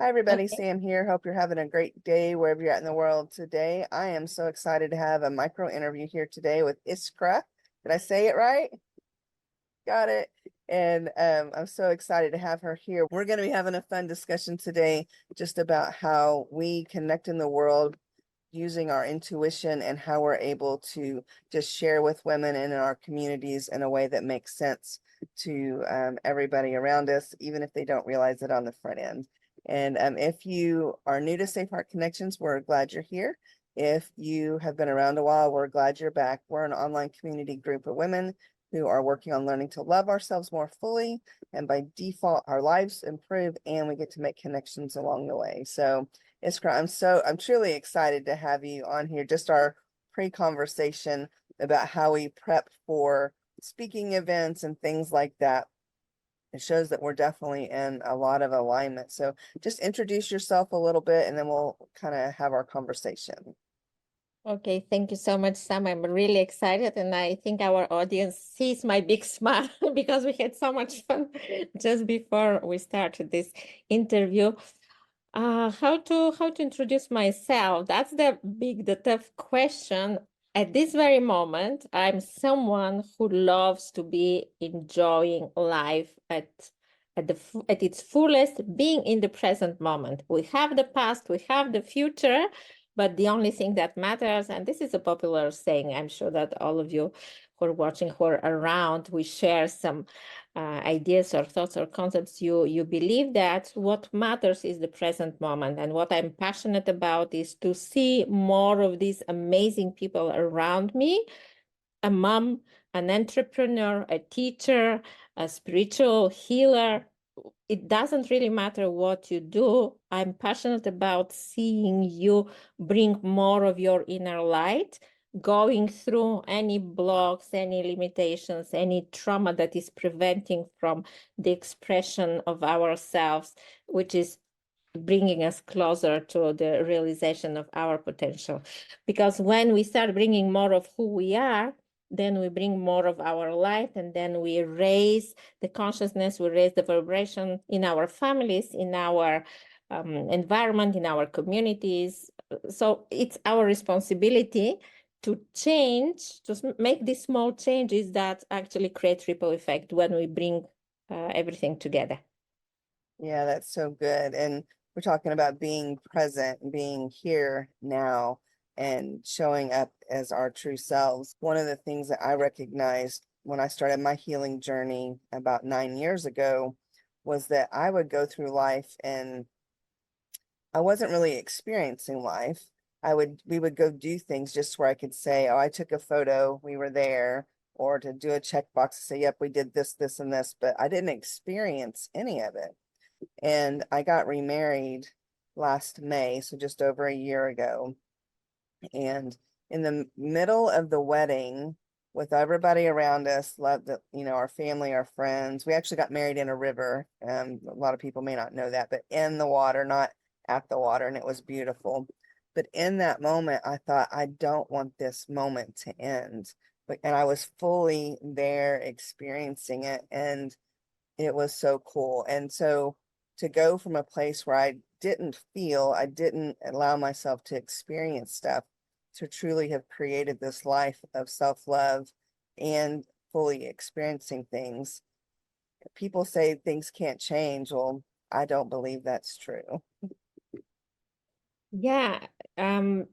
Hi, everybody. Okay. Sam here. Hope you're having a great day wherever you're at in the world today. I am so excited to have a micro interview here today with Iskra. Did I say it right? Got it. And I'm so excited to have her here. We're going to be having a fun discussion today just about how we connect in the world using our intuition and how we're able to just share with women and in our communities in a way that makes sense to everybody around us, even if they don't realize it on the front end. And if you are new to Safe Heart Connections, we're glad you're here. If you have been around a while, we're glad you're back. We're an online community group of women who are working on learning to love ourselves more fully. And by default, our lives improve and we get to make connections along the way. So Iskra, I'm truly excited to have you on here. Just our pre-conversation about how we prep for speaking events and things like that. It shows that we're definitely in a lot of alignment. So just introduce yourself a little bit and then we'll kind of have our conversation. Okay, thank you so much, Sam. I'm really excited, and I think our audience sees my big smile because we had so much fun just before we started this interview. How to introduce myself? That's the tough question. At this very moment, I'm someone who loves to be enjoying life at its fullest, being in the present moment. We have the past, we have the future, but the only thing that matters, and this is a popular saying, I'm sure that all of you who are watching, who are around, we share some ideas or thoughts or concepts. You believe that what matters is the present moment. And what I'm passionate about is to see more of these amazing people around me, a mom, an entrepreneur, a teacher, a spiritual healer. It doesn't really matter what you do. I'm passionate about seeing you bring more of your inner light, going through any blocks, any limitations, any trauma that is preventing from the expression of ourselves, which is bringing us closer to the realization of our potential. Because when we start bringing more of who we are, then we bring more of our light, and then we raise the consciousness, we raise the vibration in our families, in our environment, in our communities. So it's our responsibility to change, to make these small changes that actually create ripple effect when we bring everything together. Yeah, that's so good. And we're talking about being present, being here now, and showing up as our true selves. One of the things that I recognized when I started my healing journey about 9 years ago was that I would go through life and I wasn't really experiencing life. We would go do things just where I could say, oh, I took a photo, we were there, or to do a checkbox to say, yep, we did this, this, and this, but I didn't experience any of it. And I got remarried last May, so just over a year ago. And in the middle of the wedding, with everybody around us, loved the, our family, our friends, we actually got married in a river. A lot of people may not know that, but in the water, not at the water, and it was beautiful. But in that moment, I thought, I don't want this moment to end. And I was fully there experiencing it. And it was so cool. And so to go from a place where I didn't allow myself to experience stuff, to truly have created this life of self-love and fully experiencing things. People say things can't change. Well, I don't believe that's true. Yeah, um,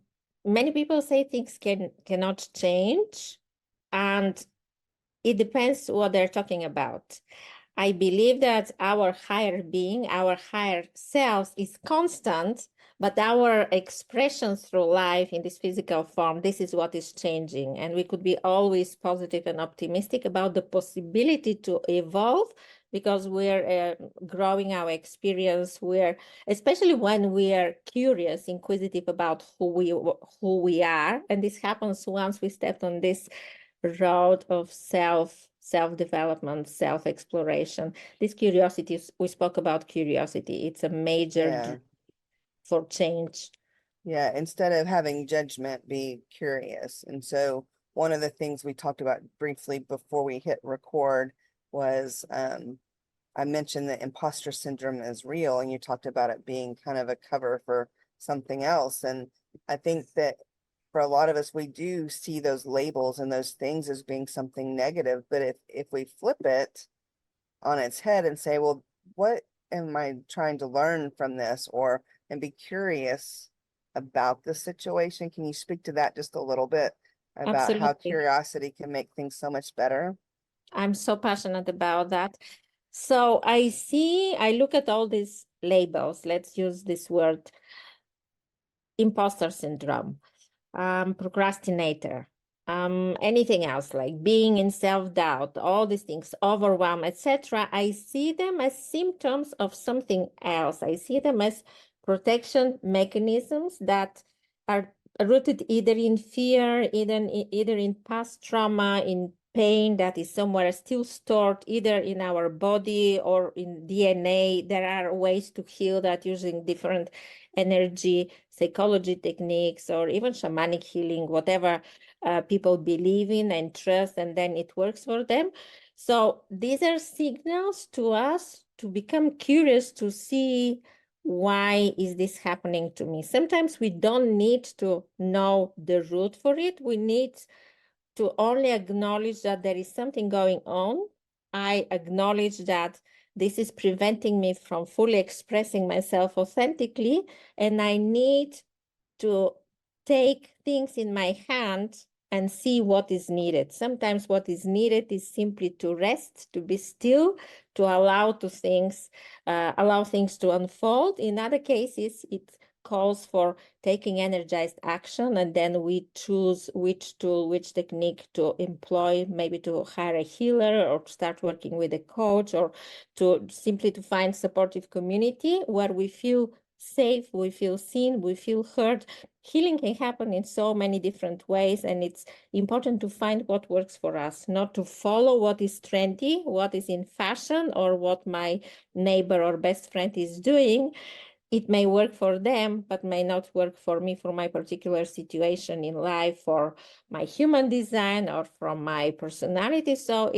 many people say things cannot change, and it depends what they're talking about. I believe that our higher being, our higher selves is constant, but our expression through life in this physical form, this is what is changing. And we could be always positive and optimistic about the possibility to evolve because we're growing our experience. We're, especially when we are curious, inquisitive about who we are. And this happens once we step on this road of self-development, self-exploration. This curiosity, we spoke about curiosity. It's a major Yeah. for change. Yeah. Instead of having judgment, be curious. And so one of the things we talked about briefly before we hit record was I mentioned that imposter syndrome is real, and you talked about it being kind of a cover for something else. And I think that for a lot of us, we do see those labels and those things as being something negative. But if we flip it on its head and say, well, what am I trying to learn from this, or and be curious about the situation? Can you speak to that just a little bit about how Absolutely. curiosity can make things so much better? I'm so passionate about that. So I look at all these labels. Let's use this word, imposter syndrome, procrastinator, anything else like being in self-doubt, all these things, overwhelm, etc. I see them as symptoms of something else. I see them as protection mechanisms that are rooted either in fear, either in past trauma, in pain that is somewhere still stored either in our body or in DNA. There are ways to heal that using different energy psychology techniques or even shamanic healing, whatever people believe in and trust, and then it works for them. So these are signals to us to become curious to see, why is this happening to me? Sometimes we don't need to know the root for it. We need to only acknowledge that there is something going on. I acknowledge that this is preventing me from fully expressing myself authentically, and I need to take things in my hand and see what is needed. Sometimes what is needed is simply to rest, to be still, to allow things to unfold. In other cases, it calls for taking energized action, and then we choose which tool, which technique to employ, maybe to hire a healer or to start working with a coach, or to simply to find supportive community where we feel safe, we feel seen, we feel heard. Healing can happen in so many different ways, and it's important to find what works for us, not to follow what is trendy, what is in fashion, or what my neighbor or best friend is doing. It may work for them, but may not work for me, for my particular situation in life, for my human design, or from my personality. So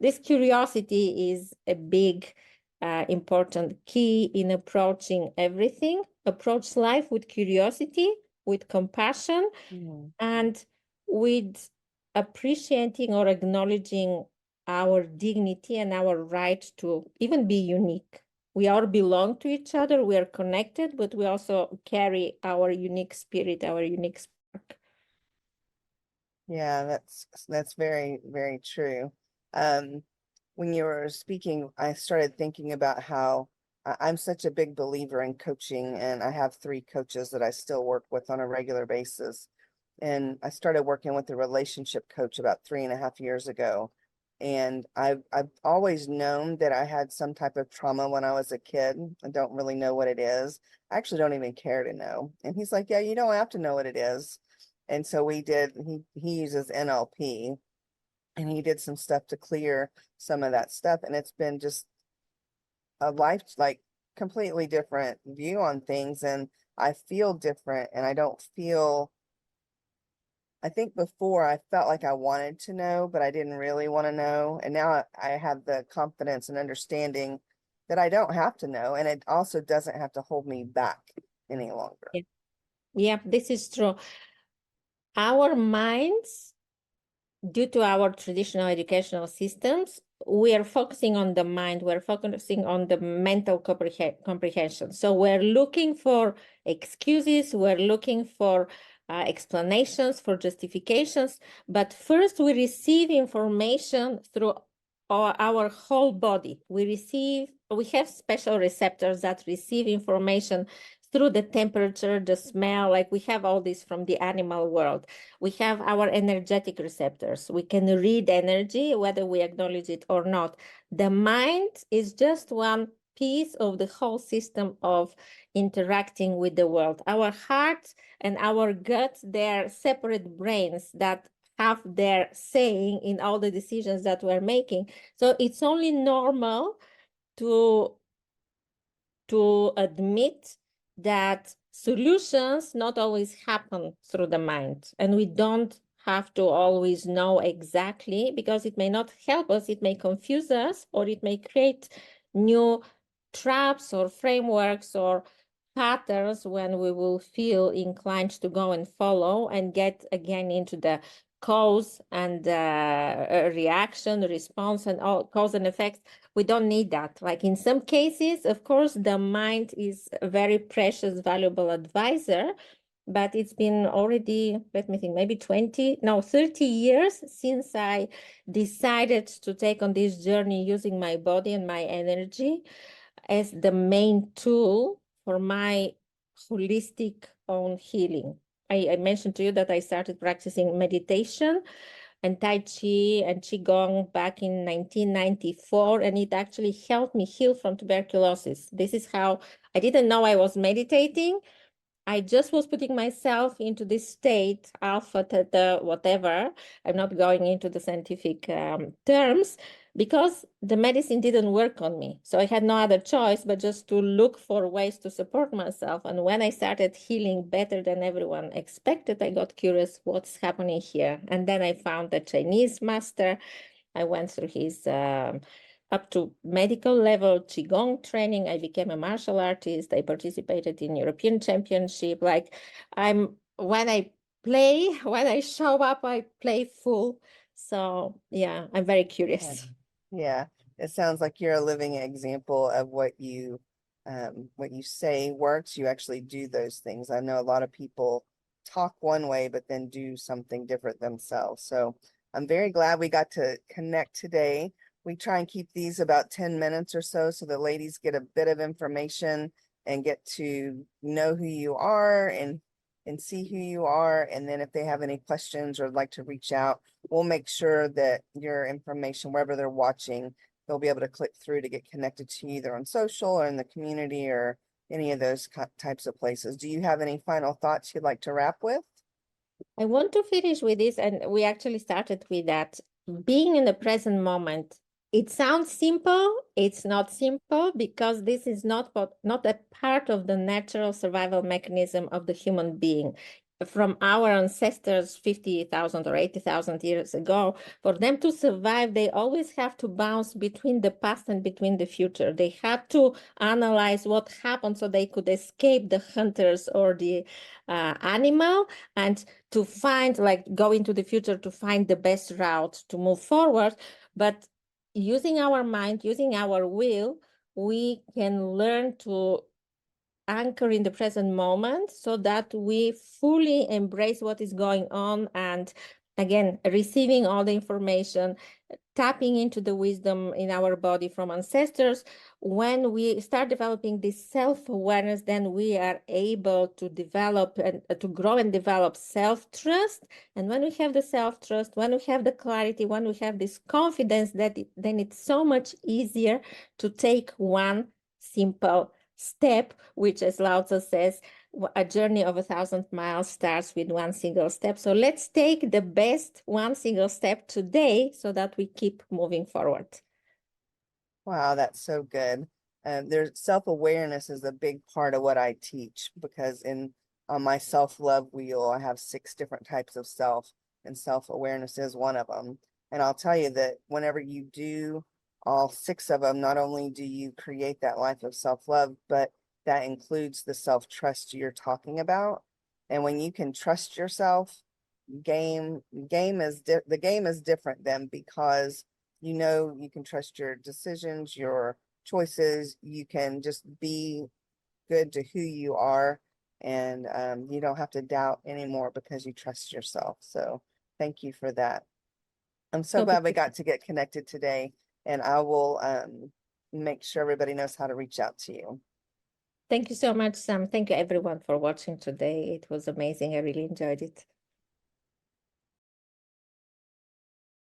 this curiosity is a big, important key in approaching everything. Approach life with curiosity, with compassion, Mm. and with appreciating or acknowledging our dignity and our right to even be unique. We all belong to each other, we are connected, but we also carry our unique spirit, our unique spark. Yeah, that's very, very true. Um, when you were speaking, I started thinking about how I'm such a big believer in coaching, and I have three coaches that I still work with on a regular basis. And I started working with a relationship coach about 3.5 years ago. And I've always known that I had some type of trauma when I was a kid. I don't really know what it is. I actually don't even care to know. And he's like, yeah, you don't have to know what it is. And so he uses NLP, and he did some stuff to clear some of that stuff. And it's been just a life, like, completely different view on things. And I feel different, and I don't feel, I think before I felt like I wanted to know, but I didn't really want to know. And now I have the confidence and understanding that I don't have to know. And it also doesn't have to hold me back any longer. Yeah, yeah, this is true. Our minds, due to our traditional educational systems, we are focusing on the mind, we're focusing on the mental comprehension. So we're looking for excuses, we're looking for explanations, for justifications. But first, we receive information through our whole body. We have special receptors that receive information through the temperature, the smell, like we have all this from the animal world. We have our energetic receptors. We can read energy, whether we acknowledge it or not. The mind is just one piece of the whole system of interacting with the world. Our heart and our gut, they're separate brains that have their saying in all the decisions that we're making. So it's only normal to admit that solutions not always happen through the mind, and we don't have to always know exactly, because it may not help us, it may confuse us, or it may create new traps or frameworks or patterns when we will feel inclined to go and follow and get again into the cause and reaction, response, and all cause and effects. We don't need that. Like in some cases, of course, the mind is a very precious, valuable advisor, but it's been already, let me think, maybe 30 years since I decided to take on this journey using my body and my energy as the main tool for my holistic own healing. I mentioned to you that I started practicing meditation and Tai Chi and Qigong back in 1994, and it actually helped me heal from tuberculosis. This is how I didn't know I was meditating. I just was putting myself into this state, alpha, theta, whatever. I'm not going into the scientific terms because the medicine didn't work on me. So I had no other choice but just to look for ways to support myself. And when I started healing better than everyone expected, I got curious what's happening here. And then I found a Chinese master. I went through his up to medical level Qigong training. I became a martial artist. I participated in European Championship. Like when I play, when I show up, I play full. So yeah, I'm very curious. Yeah, it sounds like you're a living example of what you say works. You actually do those things. I know a lot of people talk one way, but then do something different themselves. So I'm very glad we got to connect today. We try and keep these about 10 minutes or so the ladies get a bit of information and get to know who you are and see who you are. And then if they have any questions or like to reach out, we'll make sure that your information, wherever they're watching, they'll be able to click through to get connected to you either on social or in the community or any of those types of places. Do you have any final thoughts you'd like to wrap with? I want to finish with this, and we actually started with that. Being in the present moment. It sounds simple. It's not simple because this is not a part of the natural survival mechanism of the human being. From our ancestors 50,000 or 80,000 years ago, for them to survive, they always have to bounce between the past and between the future. They have to analyze what happened so they could escape the hunters or the animal, and to find, like, go into the future to find the best route to move forward. But using our mind, using our will, we can learn to anchor in the present moment so that we fully embrace what is going on, and again, receiving all the information, tapping into the wisdom in our body from ancestors. When we start developing this self-awareness, then we are able to develop and to grow and develop self-trust. And when we have the self-trust, when we have the clarity, when we have this confidence, then it's so much easier to take one simple step, which, as Lao Tzu says, a journey of 1,000 miles starts with one single step. So let's take the best one single step today so that we keep moving forward. Wow, that's so good. There's self-awareness is a big part of what I teach because on my self-love wheel, I have 6 different types of self, and self-awareness is one of them. And I'll tell you that whenever you do all 6 of them, not only do you create that life of self-love, but that includes the self-trust you're talking about. And when you can trust yourself, the game is different then because you can trust your decisions, your choices. You can just be good to who you are, and you don't have to doubt anymore because you trust yourself. So thank you for that. I'm so So glad we got to get connected today, and I will make sure everybody knows how to reach out to you. thank you so much, Sam. Thank you everyone for watching today. It was amazing. I really enjoyed it.